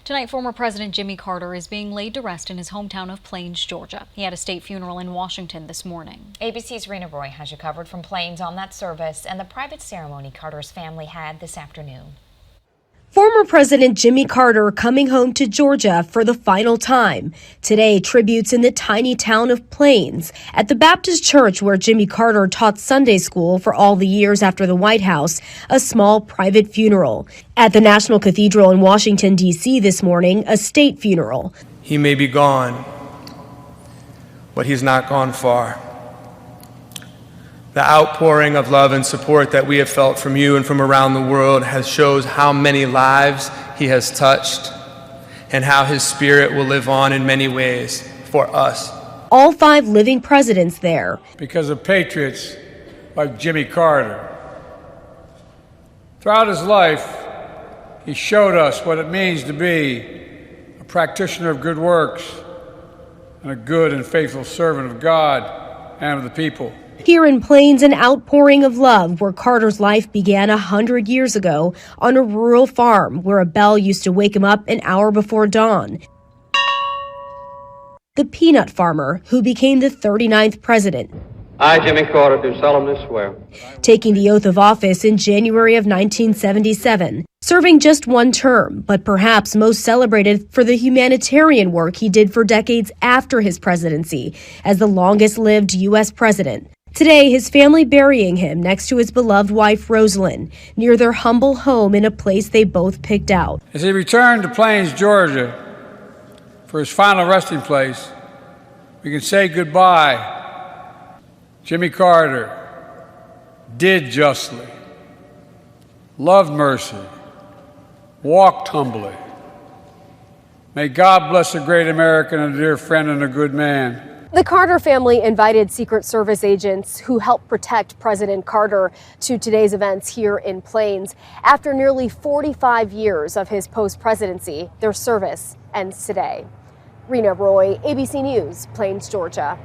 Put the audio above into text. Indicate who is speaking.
Speaker 1: Tonight, former President Jimmy Carter is being laid to rest in his hometown of Plains, Georgia. He had a state funeral in Washington this morning.
Speaker 2: ABC's Rena Roy has you covered from Plains on that service and the private ceremony Carter's family had this afternoon.
Speaker 3: Former President Jimmy Carter coming home to Georgia for the final time. Today, tributes in the tiny town of Plains at the Baptist church where Jimmy Carter taught Sunday school for all the years after the White House, a small private funeral. At the National Cathedral in Washington, D.C. this morning, a state funeral.
Speaker 4: He may be gone, but he's not gone far. The outpouring of love and support that we have felt from you and from around the world shows how many lives he has touched and how his spirit will live on in many ways for us.
Speaker 3: All 5 living presidents there.
Speaker 5: Because of patriots like Jimmy Carter. Throughout his life, he showed us what it means to be a practitioner of good works and a good and faithful servant of God and of the people.
Speaker 3: Here in Plains, an outpouring of love where Carter's life began 100 years ago on a rural farm where a bell used to wake him up an hour before dawn. The peanut farmer who became the 39th president.
Speaker 6: I, Jimmy Carter, do solemnly swear.
Speaker 3: Taking the oath of office in January of 1977, serving just 1 term, but perhaps most celebrated for the humanitarian work he did for decades after his presidency as the longest-lived U.S. president. Today, his family burying him next to his beloved wife, Rosalind, near their humble home in a place they both picked out.
Speaker 5: As he returned to Plains, Georgia, for his final resting place, we can say goodbye. Jimmy Carter did justly, loved mercy, walked humbly. May God bless a great American, a dear friend, and a good man.
Speaker 3: The Carter family invited Secret Service agents who helped protect President Carter to today's events here in Plains. After nearly 45 years of his post-presidency, their service ends today. Rena Roy, ABC News, Plains, Georgia.